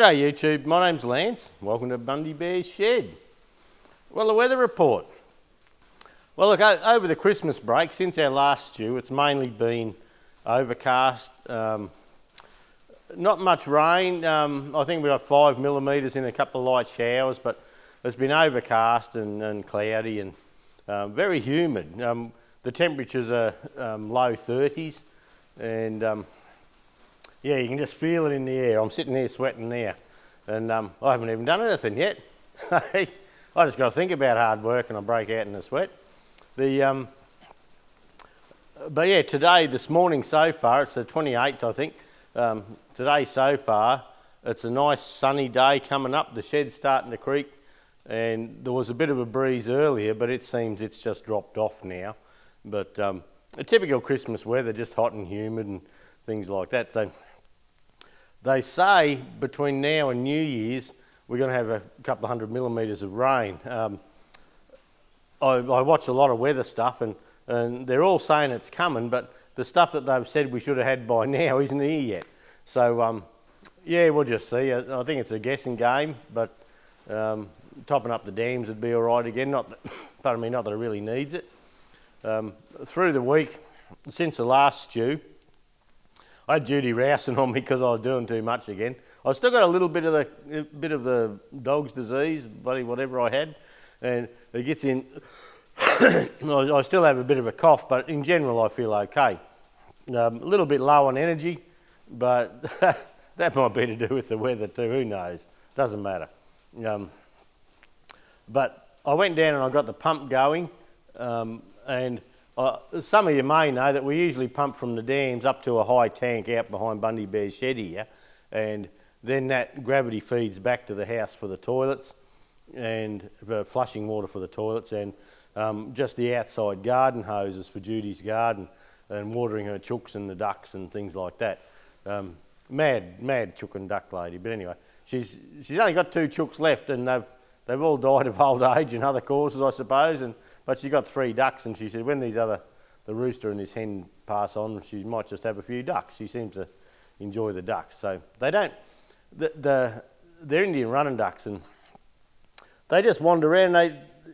G'day YouTube, my name's Lance. Welcome to Bundy Bear's Shed. Well, the weather report. Well, look, over the Christmas break, since our last stew, it's mainly been overcast. Not much rain. I think we got 5 millimetres in a couple of light showers, but it's been overcast and cloudy and very humid. The temperatures are low 30s and yeah, you can just feel it in the air. I'm sitting there sweating there and I haven't even done anything yet. I just got to think about hard work and I break out in a sweat. But yeah, today, this morning so far, it's the 28th I think. Today so far, it's a nice sunny day coming up. The shed's starting to creak and there was a bit of a breeze earlier, but it seems it's just dropped off now. But a typical Christmas weather, just hot and humid and things like that. So they say between now and New Year's, we're going to have a couple of 100 millimetres of rain. I watch a lot of weather stuff and they're all saying it's coming, but the stuff that they've said we should have had by now isn't here yet. So yeah, we'll just see. I think it's a guessing game, but topping up the dams would be all right again. Not that, pardon me, not that it really needs it. Through the week, since the last stew, I had Judy rousing on me because I was doing too much again. I've still got a little bit of the dog's disease, bloody whatever I had, and it gets in. I still have a bit of a cough, but in general I feel okay. A little bit low on energy, but that might be to do with the weather too. Who knows? Doesn't matter. But I went down and I got the pump going, and some of you may know that we usually pump from the dams up to a high tank out behind Bundy Bear's shed here, and then that gravity feeds back to the house for the toilets and for flushing water for the toilets, and just the outside garden hoses for Judy's garden and watering her chooks and the ducks and things like that. Mad chook and duck lady, but anyway, she's only got 2 chooks left and they've all died of old age and other causes, I suppose, but she's got 3 ducks, and she said when the rooster and his hen pass on, she might just have a few ducks. She seems to enjoy the ducks. So they don't, they're Indian running ducks, and they just wander around.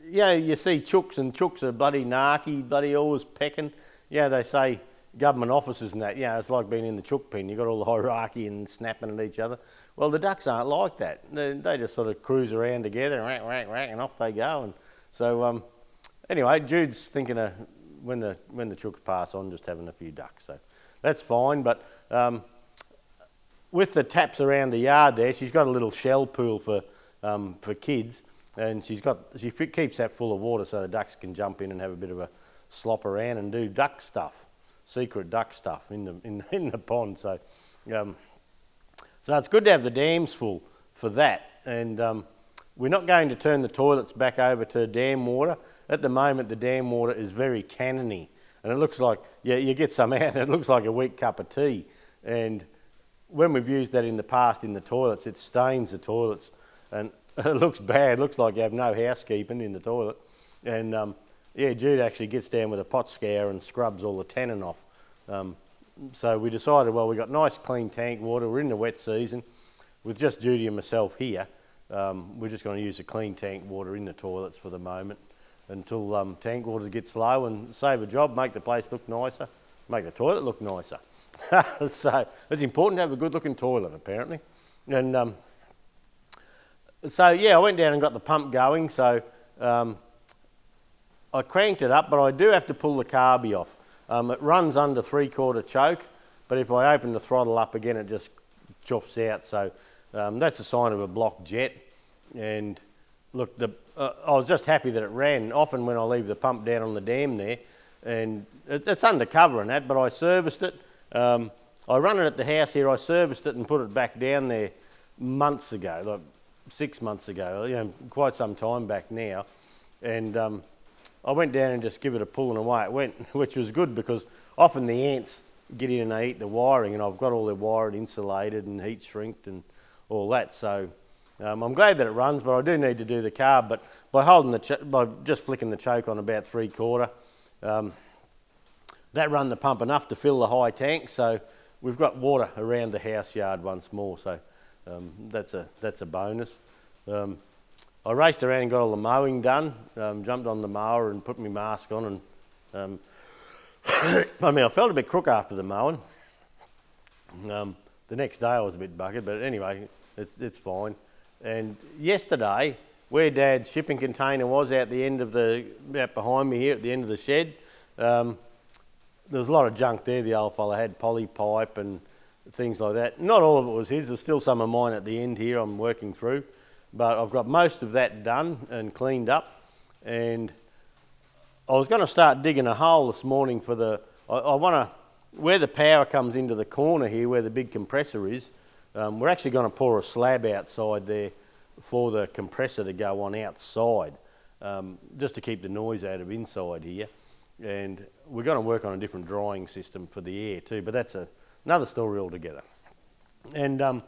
You see chooks, and chooks are bloody narky, bloody always pecking. They say government offices and that, it's like being in the chook pen. You've got all the hierarchy and snapping at each other. Well, the ducks aren't like that. They just sort of cruise around together, rack, rack, rack, and off they go. And so, anyway, Jude's thinking of when the chooks pass on, just having a few ducks. So that's fine. But with the taps around the yard there, she's got a little shell pool for kids, and she keeps that full of water so the ducks can jump in and have a bit of a slop around and do duck stuff, secret duck stuff in the pond. So so it's good to have the dams full for that. And we're not going to turn the toilets back over to dam water. At the moment, the dam water is very tanniny, and it looks like, you get some out, and it looks like a weak cup of tea. And when we've used that in the past in the toilets, it stains the toilets, and it looks bad. It looks like you have no housekeeping in the toilet. And Jude actually gets down with a pot scour and scrubs all the tannin off. So we decided, well, we got nice clean tank water. We're in the wet season with just Judy and myself here. We're just going to use the clean tank water in the toilets for the moment until tank water gets low, and save a job, make the place look nicer, make the toilet look nicer. So it's important to have a good looking toilet apparently. And I went down and got the pump going. So I cranked it up, but I do have to pull the carby off. It runs under 3/4 choke, but if I open the throttle up again, it just chuffs out. So that's a sign of a blocked jet. And look, I was just happy that it ran. Often when I leave the pump down on the dam there, and it's undercover and that, but I serviced it. I run it at the house here. I serviced it and put it back down there months ago, like 6 months ago, quite some time back now. And I went down and just give it a pull, and away it went, which was good because often the ants get in and they eat the wiring, and I've got all the wiring insulated and heat shrinked and all that. So I'm glad that it runs, but I do need to do the carb. But by just flicking the choke on about 3/4, that run the pump enough to fill the high tank. So we've got water around the house yard once more. So That's a bonus. I raced around and got all the mowing done, jumped on the mower and put my mask on, and I felt a bit crook after the mowing. The next day I was a bit buggered, but anyway, it's fine. And yesterday, where Dad's shipping container was out behind me here at the end of the shed, there was a lot of junk there. The old fella had poly pipe and things like that. Not all of it was his. There's still some of mine at the end here I'm working through, but I've got most of that done and cleaned up. And I was going to start digging a hole this morning for where the power comes into the corner here, where the big compressor is. We're actually going to pour a slab outside there for the compressor to go on outside, just to keep the noise out of inside here. And we're going to work on a different drying system for the air too, but that's another story altogether. And I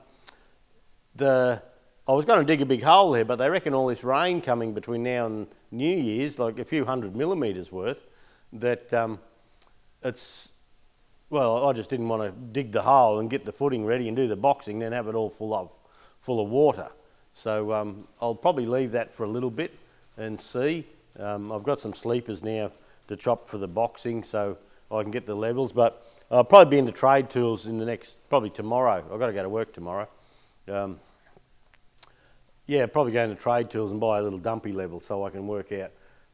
was going to dig a big hole there, but they reckon all this rain coming between now and New Year's, like a few 100 millimetres worth, that I just didn't want to dig the hole and get the footing ready and do the boxing, then have it all full of water. So I'll probably leave that for a little bit and see. I've got some sleepers now to chop for the boxing, so I can get the levels, but I'll probably be into trade tools probably tomorrow. I've got to go to work tomorrow. Probably go into trade tools and buy a little dumpy level so I can work out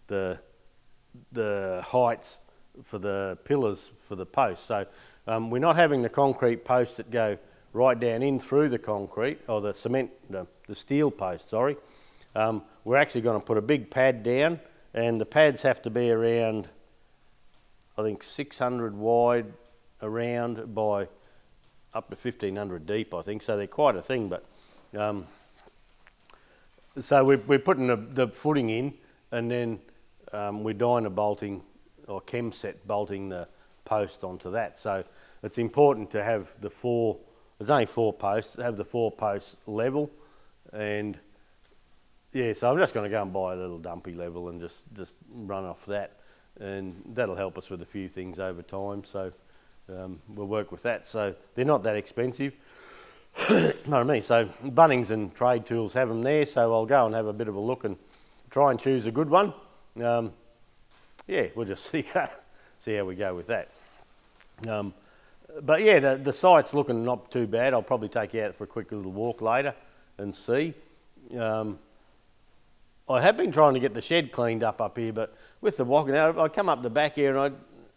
the heights for the pillars for the posts. So we're not having the concrete posts that go right down in through the concrete, or the cement, the steel post, sorry. We're actually going to put a big pad down, and the pads have to be around, I think, 600 wide around by up to 1500 deep, I think. So they're quite a thing, but so we're putting the footing in, and then we're dyno bolting or chem set bolting the post onto that. So it's important to have there's only 4 posts, have the 4 posts level. And yeah, so I'm just going to go and buy a little dumpy level and just run off that, and that'll help us with a few things over time. So we'll work with that. So they're not that expensive. Know what I mean? So Bunnings and Trade Tools have them there, so I'll go and have a bit of a look and try and choose a good one. We'll just see how we go with that. But yeah, the site's looking not too bad. I'll probably take you out for a quick little walk later and see. I have been trying to get the shed cleaned up here, but with the walking out, I come up the back here and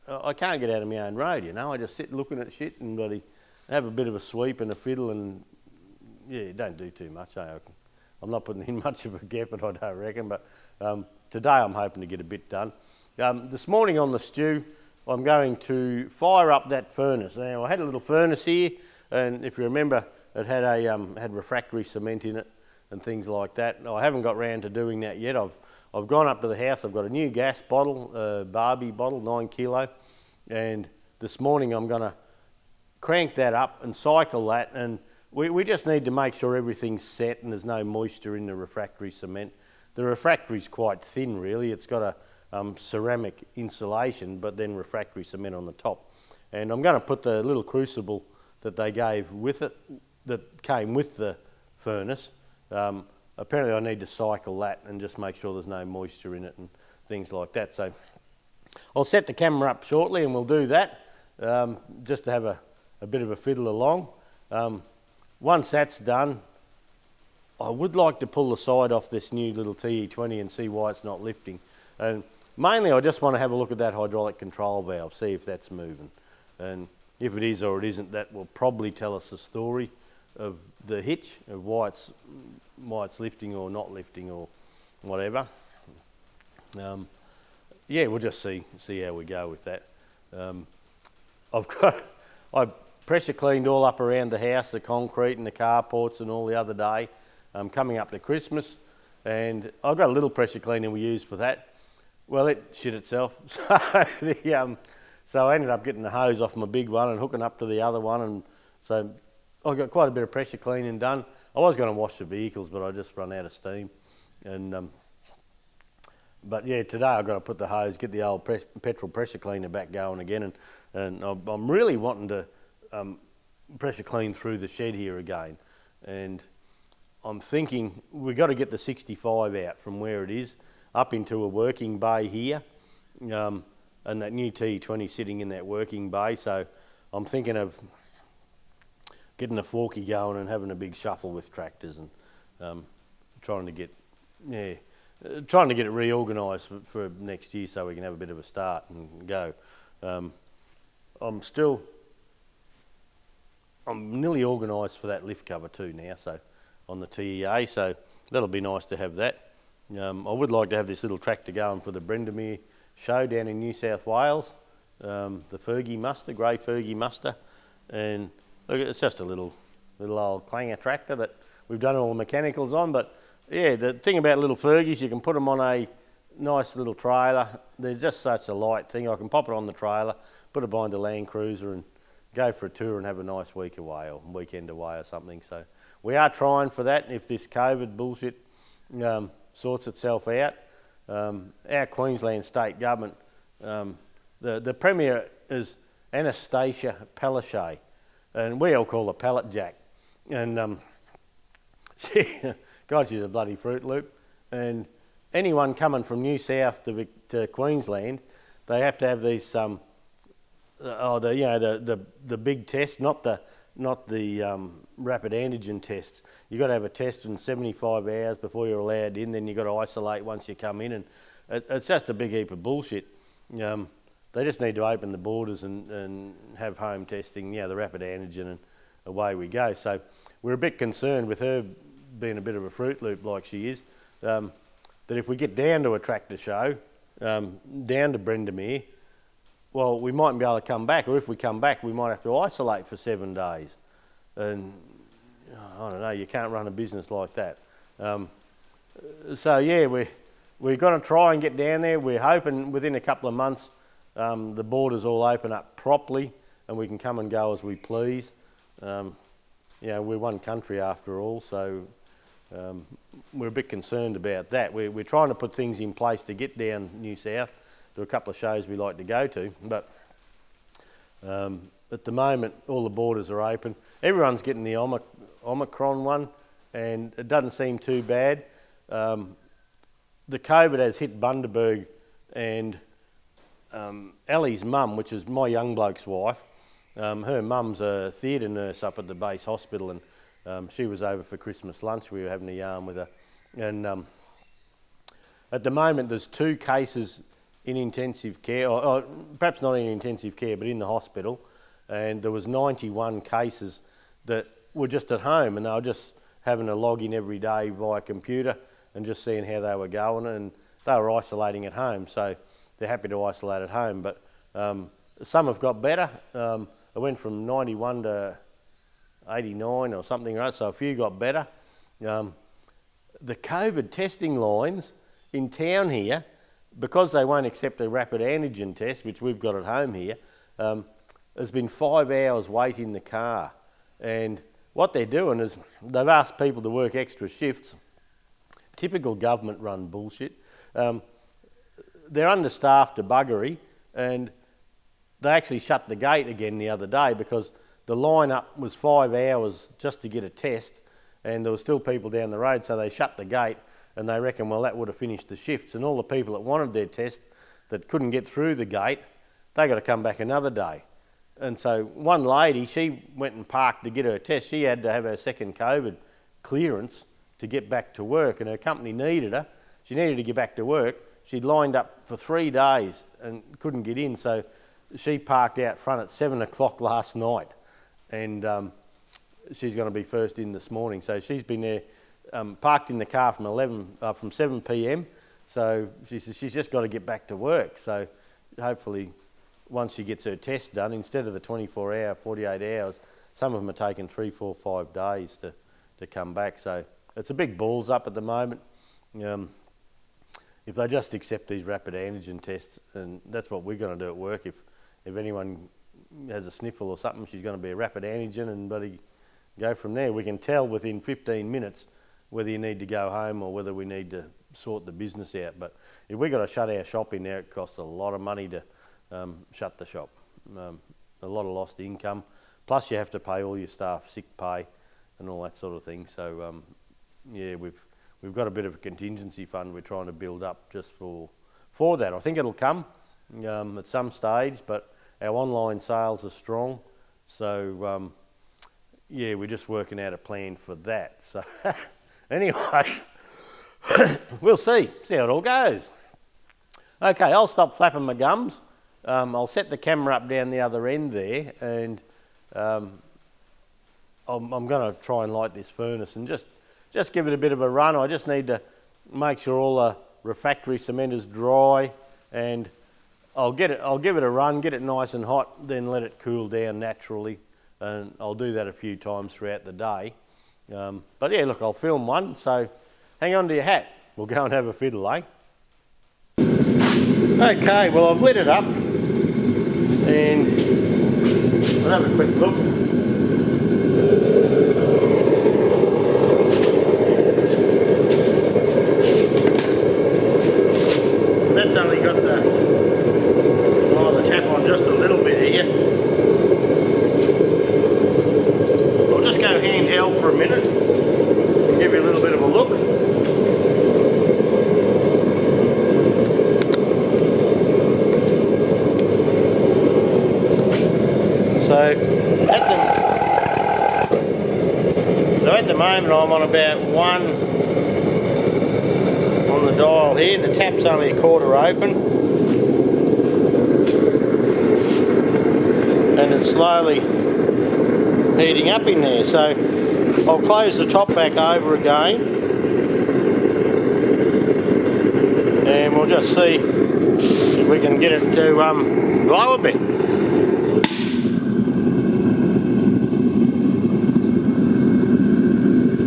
I can't get out of my own road, you know. I just sit looking at shit and bloody have a bit of a sweep and a fiddle, and yeah, don't do too much. I'm not putting in much of a effort, I don't reckon, but today I'm hoping to get a bit done. This morning on the stew, I'm going to fire up that furnace. Now, I had a little furnace here, and if you remember, it had had refractory cement in it and things like that. I haven't got round to doing that yet. I've gone up to the house. I've got a new gas bottle, Barbie bottle, 9 kilo, and this morning I'm going to crank that up and cycle that, and we just need to make sure everything's set and there's no moisture in the refractory cement. The refractory's quite thin, really. It's got a ceramic insulation, but then refractory cement on the top. And I'm going to put the little crucible that they gave with it, that came with the furnace. Apparently I need to cycle that and just make sure there's no moisture in it and things like that. So I'll set the camera up shortly and we'll do that, just to have a bit of a fiddle along. Once that's done, I would like to pull the side off this new little TE20 and see why it's not lifting. And mainly I just want to have a look at that hydraulic control valve, see if that's moving. And if it is or it isn't, that will probably tell us the story of the hitch, of why it's lifting or not lifting or whatever. We'll just see how we go with that. I pressure cleaned all up around the house, the concrete and the carports and all the other day, coming up to Christmas, and I've got a little pressure cleaner we use for that. Well, it shit itself, so I ended up getting the hose off my big one and hooking up to the other one, and so I got quite a bit of pressure cleaning done. I was going to wash the vehicles, but I just run out of steam, and but yeah, today I've got to put the hose, get the old petrol pressure cleaner back going again, and I'm really wanting to pressure clean through the shed here again. and I'm thinking we've got to get the 65 out from where it is up into a working bay here, and that new T20 sitting in that working bay. So I'm thinking of getting a forky going and having a big shuffle with tractors and trying to get it reorganised for next year so we can have a bit of a start and go. I'm nearly organised for that lift cover too now, so on the TEA, so that'll be nice to have that. I would like to have this little tractor going for the Bundy show down in New South Wales, the Fergie muster, grey Fergie muster, and look, it's just a little old clanger tractor that we've done all the mechanicals on. But yeah, the thing about little Fergies, you can put them on a nice little trailer. They're just such a light thing. I can pop it on the trailer, put it behind a Land Cruiser and go for a tour and have a nice week away or weekend away or something. So we are trying for that. If this COVID bullshit sorts itself out, our Queensland state government, the Premier is Anastasia Palaszczuk, and we all call her Pallet Jack. And God, she's a bloody Fruit Loop. And anyone coming from New South to Queensland, they have to have these the big test, not the rapid antigen tests. You got to have a test in 75 hours before you're allowed in. Then you got to isolate once you come in, and it's just a big heap of bullshit. They just need to open the borders and have home testing, the rapid antigen, and away we go. So we're a bit concerned with her being a bit of a Fruit Loop like she is, that if we get down to a tractor show, down to Brendamere, well, we mightn't be able to come back, or if we come back, we might have to isolate for 7 days. And I don't know, you can't run a business like that. So yeah, we're going to try and get down there. We're hoping within a couple of months the borders all open up properly and we can come and go as we please. We're one country after all, so we're a bit concerned about that. We're trying to put things in place to get down New South to a couple of shows we like to go to, but at the moment all the borders are open. Everyone's getting the Omicron one, and it doesn't seem too bad. The COVID has hit Bundaberg, and Ellie's mum, which is my young bloke's wife, her mum's a theatre nurse up at the base hospital, and she was over for Christmas lunch. We were having a yarn with her, and at the moment there's 2 cases in intensive care, or perhaps not in intensive care, but in the hospital, and there was 91 cases that were just at home, and they were just having to log in every day via computer and just seeing how they were going, and they were isolating at home, so they're happy to isolate at home. But some have got better. It went from 91 to 89 or something, right? So a few got better. The COVID testing lines in town here, because they won't accept a rapid antigen test, which we've got at home here, there's been 5 hours wait in the car. And what they're doing is they've asked people to work extra shifts. Typical government run bullshit. They're understaffed to buggery, and they actually shut the gate again the other day because the line up was 5 hours just to get a test, and there were still people down the road, so they shut the gate. And they reckon, well, that would have finished the shifts. And all the people that wanted their test that couldn't get through the gate, they got to come back another day. And so one lady, she went and parked to get her test. She had to have her second COVID clearance to get back to work, and her company needed her. She needed to get back to work. She'd lined up for 3 days and couldn't get in, so she parked out front at 7 o'clock last night. And she's going to be first in this morning. So she's been there, parked in the car from 7 p.m. So she's just got to get back to work. So hopefully once she gets her test done, instead of the 24-hour, 48 hours, some of them are taking 3, 4, 5 days to come back. So it's a big balls up at the moment. If they just accept these rapid antigen tests, and that's what we're going to do at work. If anyone has a sniffle or something, she's going to be a rapid antigen, and buddy, go from there. We can tell within 15 minutes whether you need to go home or whether we need to sort the business out. But if we've got to shut our shop in there, it costs a lot of money to shut the shop. A lot of lost income. Plus you have to pay all your staff sick pay. and all that sort of thing. So yeah, we've got a bit of a contingency fund we're trying to build up just for that. I think it'll come at some stage, but our online sales are strong, so yeah, we're just working out a plan for that. So anyway, we'll see how it all goes. Okay, I'll stop flapping my gums. I'll set the camera up down the other end there, and I'm going to try and light this furnace and just give it a bit of a run. I just need to make sure all the refractory cement is dry, and I'll give it a run, get it nice and hot, then let it cool down naturally, and I'll do that a few times throughout the day. But yeah, look, I'll film one, so hang on to your hat. We'll go and have a fiddle, eh? Okay, well, I've lit it up, and we'll have a quick look. That's only got the tap on just a little bit here. I'll just go handheld for a minute and give you a little bit of a look. So at the moment I'm on about 1 on the dial here. The tap's only a quarter open, and it's slowly heating up in there. So I'll close the top back over again, and we'll just see if we can get it to glow a bit.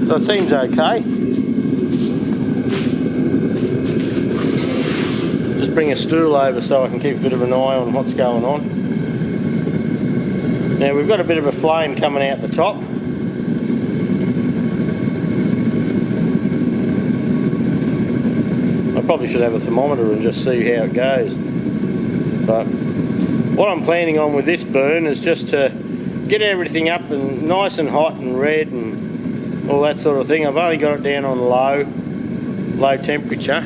So it seems okay. Just bring a stool over so I can keep a bit of an eye on what's going on. Now we've got a bit of a flame coming out the top. I probably should have a thermometer and just see how it goes. But what I'm planning on with this burn is just to get everything up and nice and hot and red and all that sort of thing. I've only got it down on low temperature.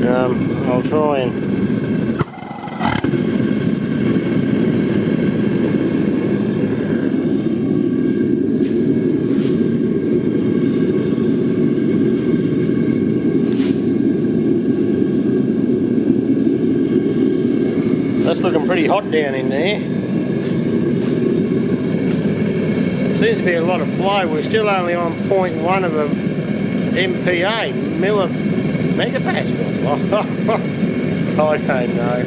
I'll try and that's looking pretty hot down in there. Seems to be a lot of flow. We're still only on 0.1 of a MPa, megapascal. I don't know.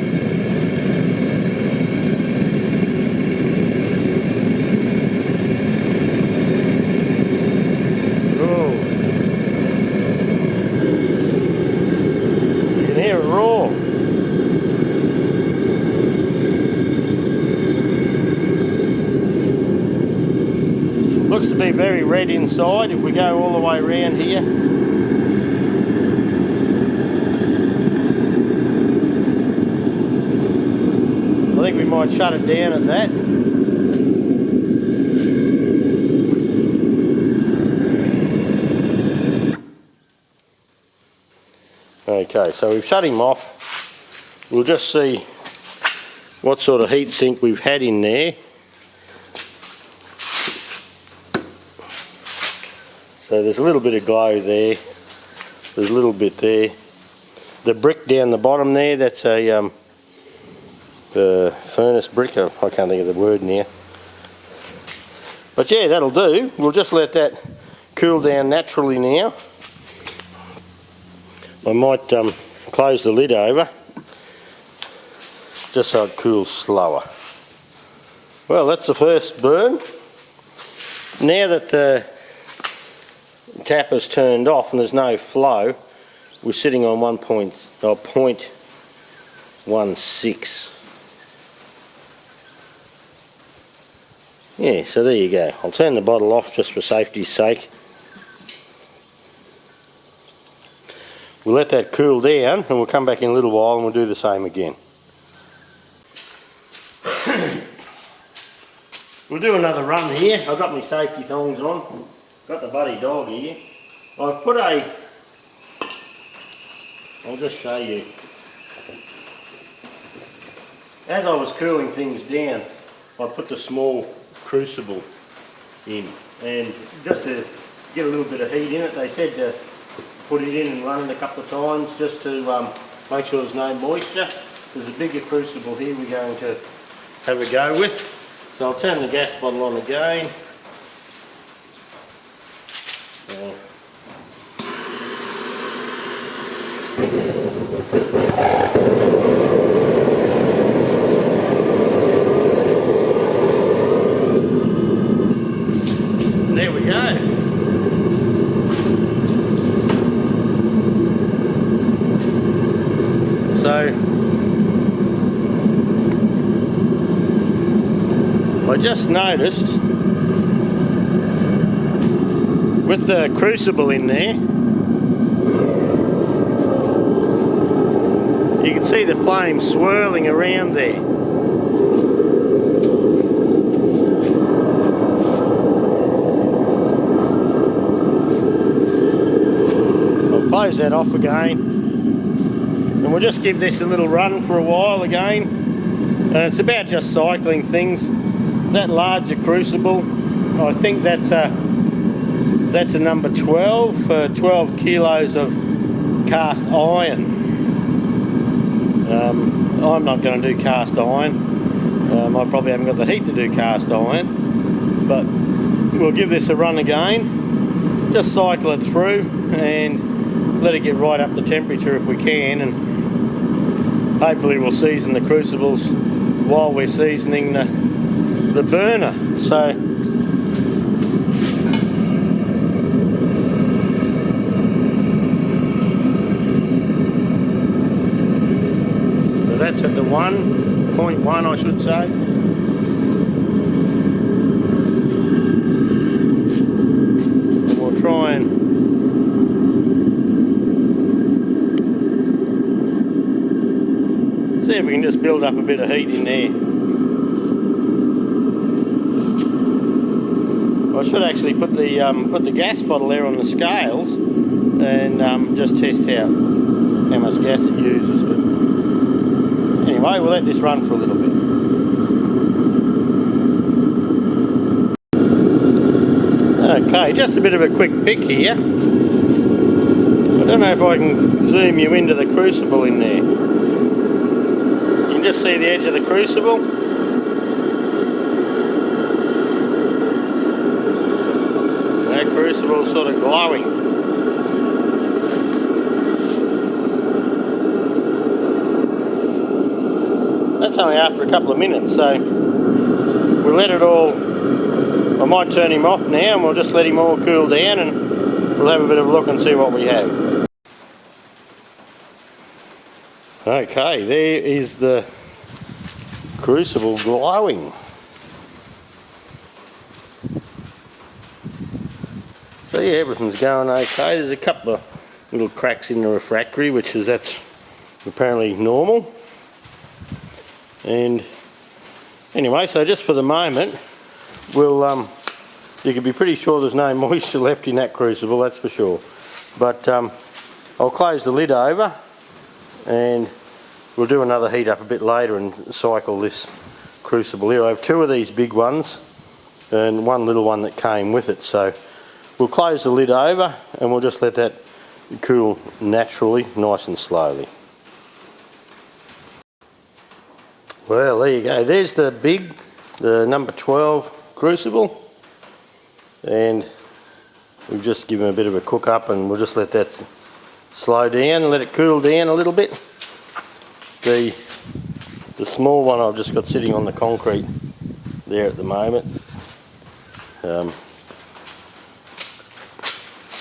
Oh, you can hear it roar. Looks to be very red inside if we go all the way around here. I think we might shut it down at that. Okay, so we've shut him off. We'll just see what sort of heat sink we've had in there. So there's a little bit of glow there, there's a little bit there. The brick down the bottom there, that's a furnace brick, I can't think of the word now. But yeah, that'll do. We'll just let that cool down naturally now. I might close the lid over, just so it cools slower. Well, that's the first burn. Now that the tap is turned off and there's no flow, we're sitting on 0.16. Yeah, so there you go. I'll turn the bottle off just for safety's sake. We'll let that cool down and we'll come back in a little while and we'll do the same again. we'll do another run here. I've got my safety thongs on. Got the buddy dog here. I've put a, I'll just show you. As I was cooling things down, I put the small Crucible in, and just to get a little bit of heat in it, they said to put it in and run it a couple of times just to make sure there's no moisture. There's a bigger Crucible here we're going to have a go with. So I'll turn the gas bottle on again. There we go. So I just noticed with the Crucible in there, you can see the flame swirling around there. I'll close that off again, and we'll just give this a little run for a while again. And it's about just cycling things. That larger Crucible, I think that's a number 12 for 12 kilos of cast iron. I'm not going to do cast iron. I probably haven't got the heat to do cast iron, but we'll give this a run again. Just cycle it through and let it get right up the temperature if we can, and hopefully we'll season the Crucibles while we're seasoning the burner. So that's at the 1.1, I should say. And we'll try and see if we can just build up a bit of heat in there. I should actually put the gas bottle there on the scales and just test how much gas it uses. But anyway, we'll let this run for a little bit. Okay, just a bit of a quick pick here. I don't know if I can zoom you into the Crucible in there. You can just see the edge of the Crucible. That Crucible's sort of glowing. That's only after a couple of minutes, so we'll let it all. I might turn him off now and we'll just let him all cool down, and we'll have a bit of a look and see what we have. Okay, there is the Crucible glowing. So yeah, everything's going okay. There's a couple of little cracks in the refractory, that's apparently normal. And anyway, so just for the moment, we'll you can be pretty sure there's no moisture left in that Crucible, that's for sure. But I'll close the lid over and we'll do another heat up a bit later and cycle this Crucible here. I have two of these big ones and one little one that came with it. So we'll close the lid over and we'll just let that cool naturally, nice and slowly. Well, there you go. There's the number 12 Crucible, and we've just given a bit of a cook up, and we'll just let that slow down and let it cool down a little bit. The small one I've just got sitting on the concrete there at the moment.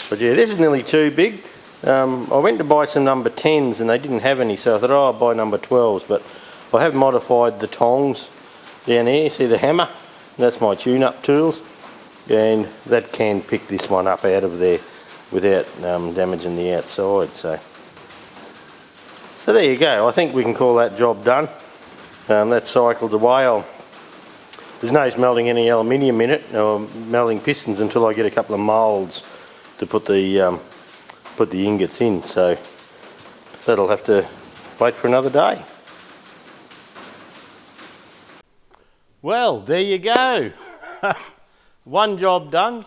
But yeah, this is nearly too big. I went to buy some number 10s and they didn't have any, so I thought, oh, I'll buy number 12s, but I have modified the tongs down there. You see the hammer? That's my tune-up tools, and that can pick this one up out of there without damaging the outside. So there you go. I think we can call that job done. That's cycled away. I'll there's no use melting any aluminium in it or melting pistons until I get a couple of moulds to put the ingots in, so that'll have to wait for another day. Well, there you go. One job done.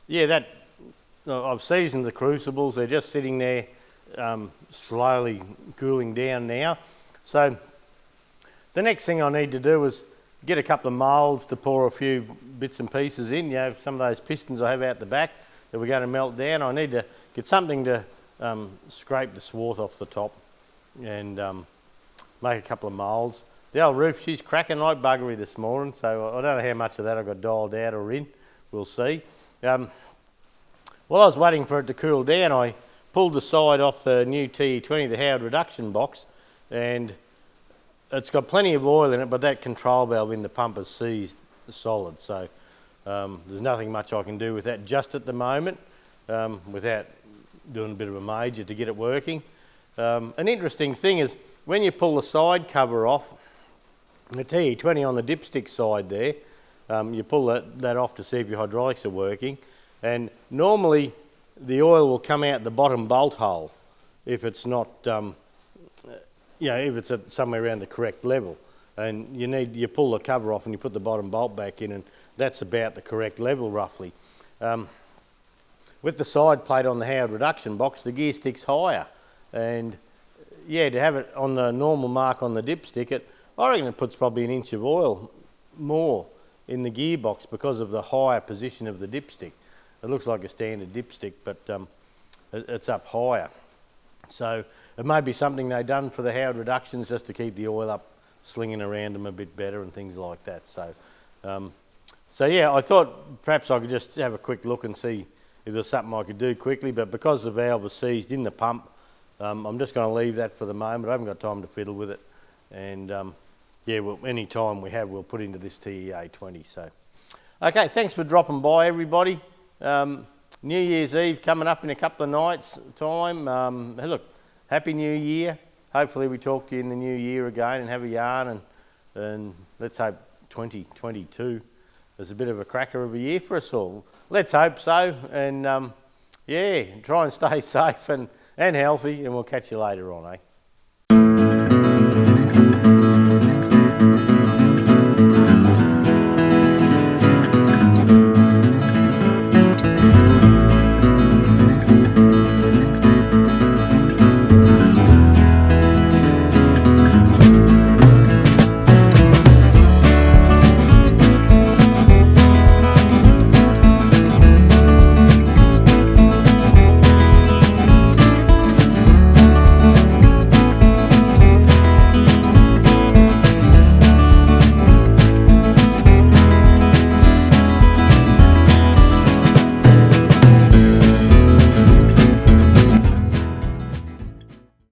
Yeah, I've seasoned the crucibles. They're just sitting there slowly cooling down now. So the next thing I need to do is get a couple of moulds to pour a few bits and pieces in. You know, some of those pistons I have out the back that we're going to melt down. I need to get something to scrape the swarth off the top and make a couple of moulds. The old roof, she's cracking like buggery this morning, so I don't know how much of that I got dialed out or in. We'll see. While I was waiting for it to cool down, I pulled the side off the new TE20, the Howard reduction box, and it's got plenty of oil in it, but that control valve in the pump is seized solid, so there's nothing much I can do with that just at the moment without doing a bit of a major to get it working. An interesting thing is when you pull the side cover off, the TE20 on the dipstick side there, you pull that off to see if your hydraulics are working, and normally the oil will come out the bottom bolt hole if it's not, if it's at somewhere around the correct level. And you pull the cover off and you put the bottom bolt back in, and that's about the correct level roughly. With the side plate on the Howard reduction box, the gear sticks higher, and yeah, to have it on the normal mark on the dipstick, I reckon it puts probably an inch of oil more in the gearbox because of the higher position of the dipstick. It looks like a standard dipstick, but it's up higher. So it may be something they've done for the Howard reductions just to keep the oil up, slinging around them a bit better and things like that. So yeah, I thought perhaps I could just have a quick look and see if there's something I could do quickly, but because the valve was seized in the pump, I'm just going to leave that for the moment. I haven't got time to fiddle with it, and yeah, any time we have, we'll put into this TE20. So, okay, thanks for dropping by, everybody. New Year's Eve coming up in a couple of nights' time. Hey, look, Happy New Year. Hopefully we talk to you in the new year again and have a yarn, and let's hope 2022 is a bit of a cracker of a year for us all. Let's hope so, and yeah, try and stay safe and healthy, and we'll catch you later on, eh?